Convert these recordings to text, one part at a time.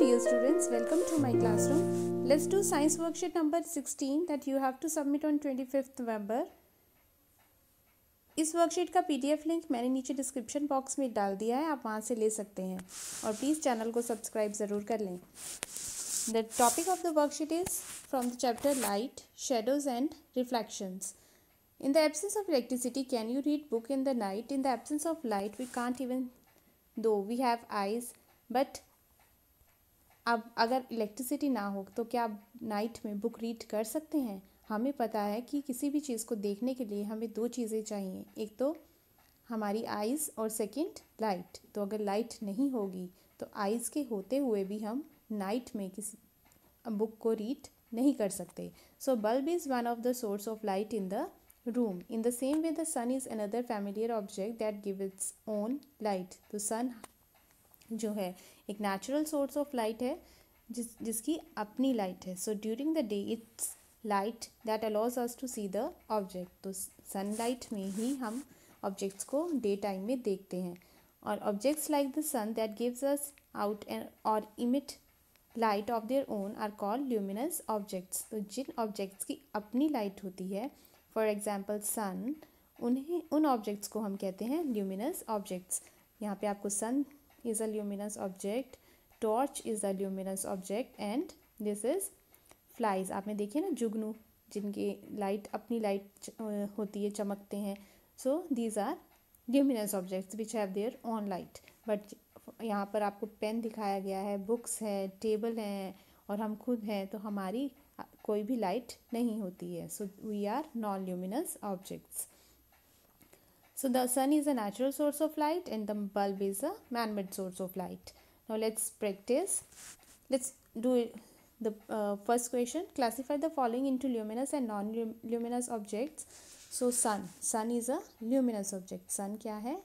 dear students, welcome to my classroom. Let's do science worksheet number 16 that you have to submit on 25th November. इस worksheet का PDF link मैंने नीचे description box में डाल दिया है, आप वहाँ से ले सकते हैं और प्लीज़ चैनल को सब्सक्राइब ज़रूर कर लें. The topic of the worksheet is from the chapter light, shadows and reflections. In the absence of electricity, can you read book in the night? In the absence of light, we can't even, though we have eyes, but अब अगर electricity ना हो तो क्या आप night में book read कर सकते हैं? हमें पता है कि किसी भी चीज़ को देखने के लिए हमें दो चीज़ें चाहिए, एक तो हमारी आइज़ और सेकंड लाइट. तो अगर लाइट नहीं होगी तो आइज़ के होते हुए भी हम नाइट में किसी बुक को रीड नहीं कर सकते. So bulb is one of the source of light in the room. In the same way, the sun is another familiar object that gives its own light. तो sun जो है एक नेचुरल सोर्स ऑफ लाइट है जिसकी अपनी light है. So during the day it's light that allows us to see the object. तो sunlight में ही हम ऑब्जेक्ट्स को डे टाइम में देखते हैं. और objects like the sun that gives us out और emit light of their own are called luminous objects. तो जिन ऑब्जेक्ट्स की अपनी लाइट होती है, फॉर एग्जाम्पल सन, उन ऑब्जेक्ट्स को हम कहते हैं ल्यूमिनस ऑब्जेक्ट्स. यहाँ पे आपको sun is a luminous object, torch is a luminous object and this is flies. आपने देखे ना जुगनू, जिनकी लाइट अपनी लाइट होती है, चमकते हैं. So these are luminous objects which have their own light. But यहाँ पर आपको पेन दिखाया गया है, बुक्स है, टेबल हैं और हम खुद हैं, तो हमारी कोई भी लाइट नहीं होती है. So we are non luminous objects. So the sun is a natural source of light and the bulb is a man-made source of light. Now let's practice. Let's do it. The first question. Classify the following into luminous and non-luminous objects. So sun is a luminous object. Sun क्या है?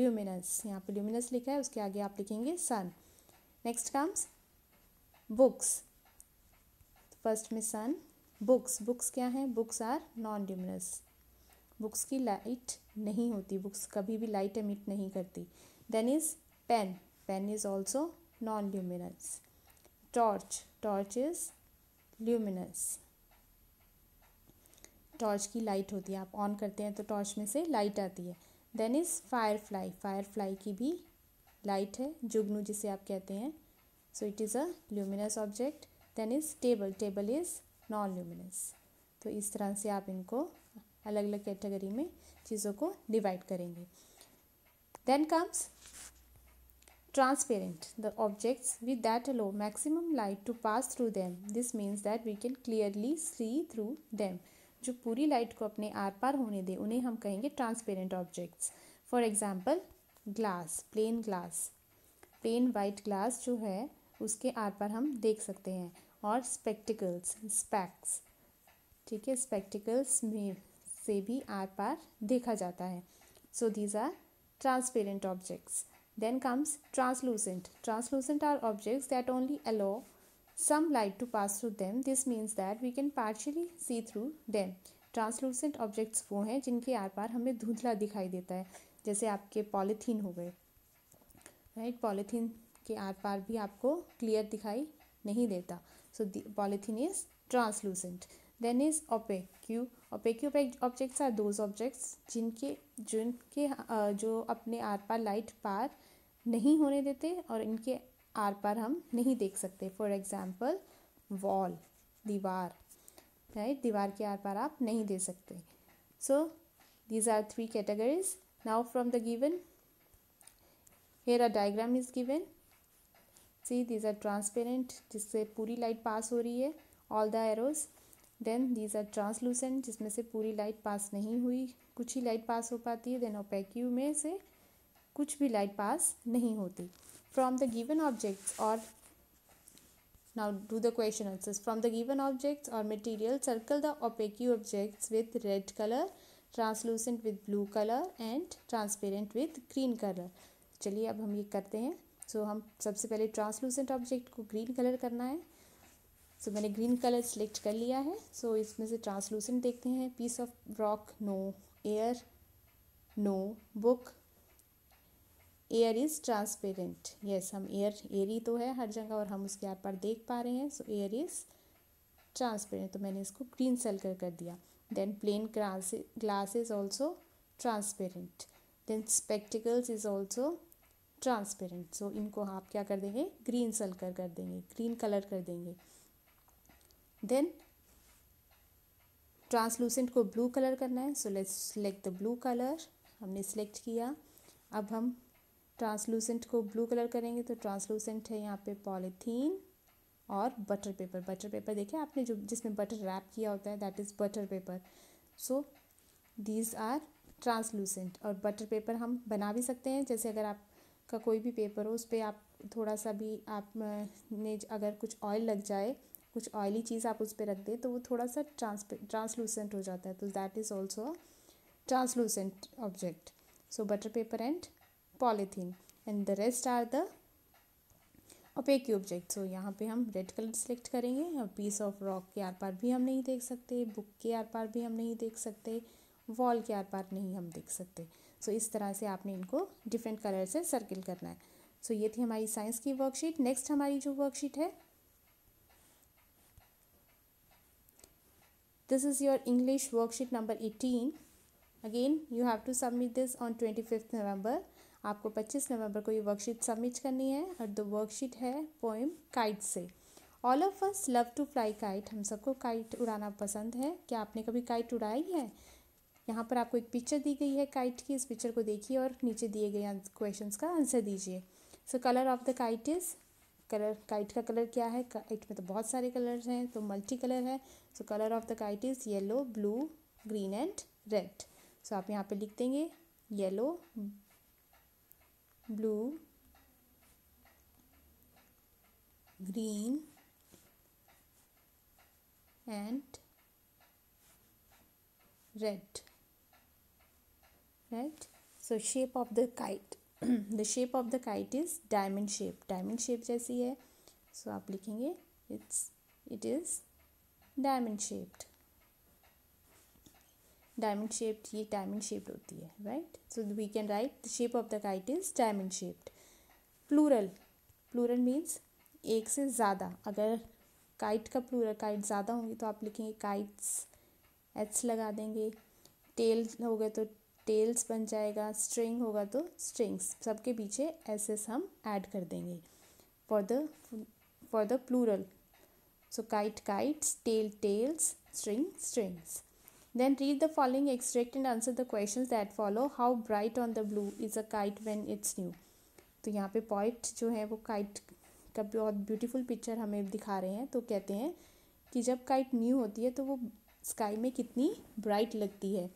Luminous. यहाँ पे luminous लिखा है, उसके आगे आप लिखेंगे sun. Next comes books. First में sun. Books क्या है? Books are non-luminous. बुक्स की लाइट नहीं होती, बुक्स कभी भी लाइट एमिट नहीं करती. Then is pen is also non luminous. Torch is luminous. Torch की लाइट होती है, आप ऑन करते हैं तो टॉर्च में से लाइट आती है. देन इज़ फायरफ्लाई की भी लाइट है, जुगनू जिसे आप कहते हैं. So it is a luminous object. Then is table is non luminous. तो इस तरह से आप इनको अलग अलग कैटेगरी में चीज़ों को डिवाइड करेंगे. Then comes transparent, the objects with that allow maximum light to pass through them. This means that we can clearly see through them. जो पूरी लाइट को अपने आर पार होने दे उन्हें हम कहेंगे transparent objects. For example glass, plain white glass जो है उसके आर पार हम देख सकते हैं. और स्पेक्स, ठीक है, स्पेक्टिकल्स में से भी आर पार देखा जाता है. So these are transparent objects. Then comes translucent are objects that only allow some light to pass through them. This means that we can partially see through them. Translucent objects वो हैं जिनके are पार हमें धुंधला दिखाई देता है, जैसे आपके पॉलीथीन हो गए, राइट. पॉलीथीन के आर पार भी आपको क्लियर दिखाई नहीं देता. So polythene is translucent. Then is opaque objects are those objects जिनके जो अपने आर पार लाइट पार नहीं होने देते और इनके आर पार हम नहीं देख सकते. फॉर एग्जाम्पल वॉल, दीवार, राइट. दीवार के आर पार आप नहीं दे सकते. So these are 3 categories. Now from the given here a diagram is given. See these are transparent, जिससे पूरी लाइट पास हो रही है, all the arrows. Then these are translucent, जिसमें से पूरी लाइट पास नहीं हुई, कुछ ही लाइट पास हो पाती है. देन ओपेक्यू में से कुछ भी लाइट पास नहीं होती. फ्रॉम द गिवन ऑब्जेक्ट्स और now do the question answers. From the given objects और material circle the opaque objects with red colour, translucent with blue colour and transparent with green colour. चलिए अब हम ये करते हैं. सो हम सबसे पहले ट्रांसलूसेंट ऑब्जेक्ट को ग्रीन कलर करना है. सो मैंने ग्रीन कलर सेलेक्ट कर लिया है. सो इसमें से ट्रांसलूसेंट देखते हैं. Piece of rock, no. Air, no. Book, air is transparent, yes हम एयर ही तो है हर जगह और हम उसके आर पार देख पा रहे हैं, सो एयर इज़ ट्रांसपेरेंट, तो मैंने इसको ग्रीन सर्कल कर दिया। Then plain glass is also transparent, then spectacles is also transparent, so इनको आप क्या कर देंगे, ग्रीन सर्कल कर देंगे, ग्रीन कलर कर देंगे। देन ट्रांसलूसेंट को ब्लू कलर करना है, so let's select the blue colour, हमने सिलेक्ट किया। अब हम ट्रांसलूसेंट को ब्लू कलर करेंगे, तो ट्रांसलूसेंट है यहाँ पे पॉलीथीन और बटर पेपर। बटर पेपर देखिए आपने, जो जिसमें बटर रैप किया होता है, that is butter paper. So these are translucent. और बटर पेपर हम बना भी सकते हैं, जैसे अगर आपका कोई भी पेपर हो उस पर आप थोड़ा सा भी आप ने अगर कुछ ऑयल लग जाए, कुछ ऑयली चीज़ आप उस पर रख दें, तो वो थोड़ा सा ट्रांसलूसेंट हो जाता है, तो that is also translucent object. So butter paper and polythene and the rest are the opaque object. So यहाँ पे हम रेड कलर सेलेक्ट करेंगे, और पीस ऑफ रॉक के आर पार भी हम नहीं देख सकते, बुक के आर पार भी हम नहीं देख सकते, वॉल के आर पार नहीं हम देख सकते। सो इस तरह से आपने इनको डिफरेंट कलर से सर्किल करना है। सो ये थी हमारी साइंस की वर्कशीट। नेक्स्ट हमारी जो वर्कशीट है, this is your English worksheet number 18। Again you have to submit this on 25 November. आपको 25 नवंबर को ये वर्कशीट सबमिट करनी है, और द वर्कशीट है पोएम काइट से। All of us love to fly kite, हम सबको काइट उड़ाना पसंद है। क्या आपने कभी काइट उड़ाई है? यहाँ पर आपको एक पिक्चर दी गई है काइट की, इस पिक्चर को देखिए और नीचे दिए गए क्वेश्चंस का आंसर दीजिए। So colour of the kite is, colour kite का कलर क्या है? काइट में तो बहुत सारे कलर्स हैं, तो मल्टी कलर है। So colour of the kite is yellow, blue, green and red. So आप यहाँ पे लिख देंगे yellow, blue, green and red, right? So shape of the kite the shape of the kite is diamond shape, diamond shape जैसी है। so आप लिखेंगे it is diamond shaped, diamond shaped, ये diamond shaped होती है, right? so we can write the shape of the kite is diamond shaped. plural, plural means एक से ज़्यादा, अगर काइट का प्लूरल, काइट ज़्यादा होंगी तो आप लिखेंगे काइट्स, एच लगा देंगे। टेल हो गए तो टेल्स बन जाएगा, स्ट्रिंग होगा तो स्ट्रिंग्स, सबके पीछे एस एस हम ऐड कर देंगे for the plural. So kite kites, tail tails, string strings. Then read the following extract and answer the questions that follow. How bright on the blue is a kite when it's new. तो यहाँ पे point जो है वो kite का बहुत beautiful picture हमें दिखा रहे हैं। तो कहते हैं कि जब काइट न्यू होती है तो वो स्काई में कितनी ब्राइट लगती है।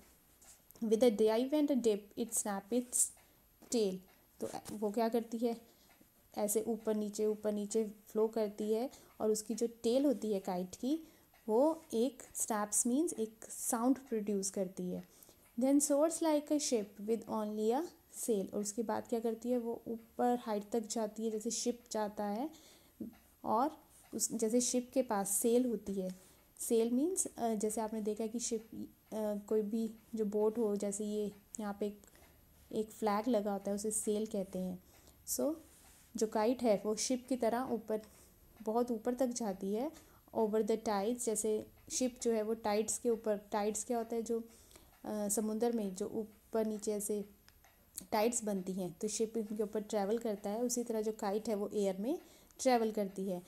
With a dive and a dip it snap its tail. तो वो क्या करती है, ऐसे ऊपर नीचे फ्लो करती है, और उसकी जो टेल होती है काइट की, वो एक स्नैप्स मीन्स एक साउंड प्रोड्यूस करती है। Then soars like a ship with only a sail. और उसके बाद क्या करती है, वो ऊपर हाइट तक जाती है जैसे शिप जाता है, और उस जैसे शिप के पास सेल होती है। सेल मीन्स जैसे आपने देखा कि शिप कोई भी जो बोट हो, जैसे ये यहाँ पे एक फ्लैग लगा होता है, उसे सेल कहते हैं। सो जो काइट है वो शिप की तरह ऊपर, बहुत ऊपर तक जाती है ओवर द टाइड्स। जैसे शिप जो है वो टाइड्स के ऊपर, टाइड्स क्या होता है, जो समुंदर में जो ऊपर नीचे ऐसे टाइड्स बनती हैं, तो शिप इनके ऊपर ट्रैवल करता है, उसी तरह जो काइट है वो एयर में ट्रैवल करती है।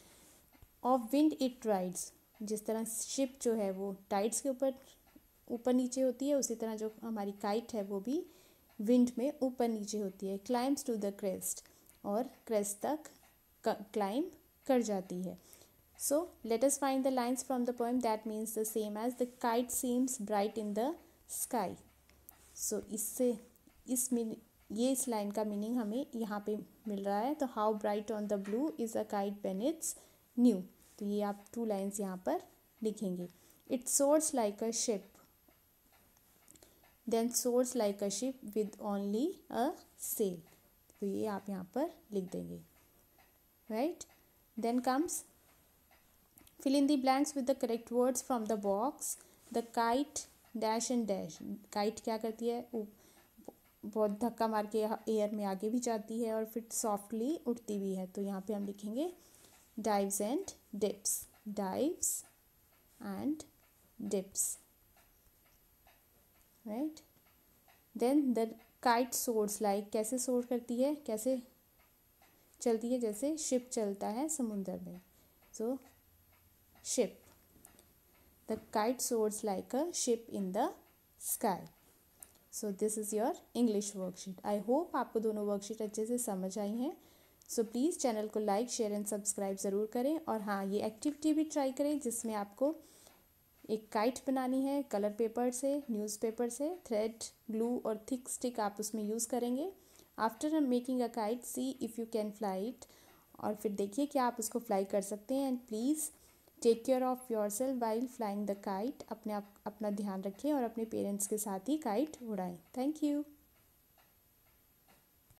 ऑफ विंड इट राइड्स, जिस तरह शिप जो है वो टाइड्स के ऊपर नीचे होती है, उसी तरह जो हमारी काइट है वो भी विंड में ऊपर नीचे होती है। क्लाइम्स टू द क्रेस्ट, और क्रेस्ट तक क्लाइंब कर जाती है। So let us find the lines from the poem that means the same as the kite seems bright in the sky. So इससे इस लाइन का मीनिंग हमें यहाँ पे मिल रहा है। तो how bright on the blue is a kite when it's new. तो ये आप 2 लाइन्स यहाँ पर लिखेंगे। It soars like a ship, then soars like a ship with only a sail. तो ये आप यहाँ पर लिख देंगे, right. Then comes fill in the blanks with the correct words from the box. The kite dash and dash, kite क्या करती है, बहुत धक्का मार के एयर में आगे भी जाती है और फिर सॉफ्टली उड़ती भी है। तो यहाँ पे हम लिखेंगे dives and dips, dives and dips, right. Then the kite soars like, कैसे सोर करती है, कैसे चलती है, जैसे शिप चलता है समुंदर में। So ship, the kite soars like a ship in the sky. So this is your English worksheet. I hope आपको दोनों वर्कशीट अच्छे से समझ आई हैं। सो प्लीज़ चैनल को लाइक, शेयर एंड सब्सक्राइब ज़रूर करें। और हाँ, ये एक्टिविटी भी ट्राई करें जिसमें आपको एक काइट बनानी है कलर पेपर से, न्यूज़पेपर से, थ्रेड, ग्लू और थिक स्टिक आप उसमें यूज़ करेंगे। After making a kite, C if you can fly it, और फिर देखिए कि आप उसको फ्लाई कर सकते हैं। And please take care of yourself while flying the kite. अपना ध्यान रखें और अपने पेरेंट्स के साथ ही काइट उड़ाएं। Thank you.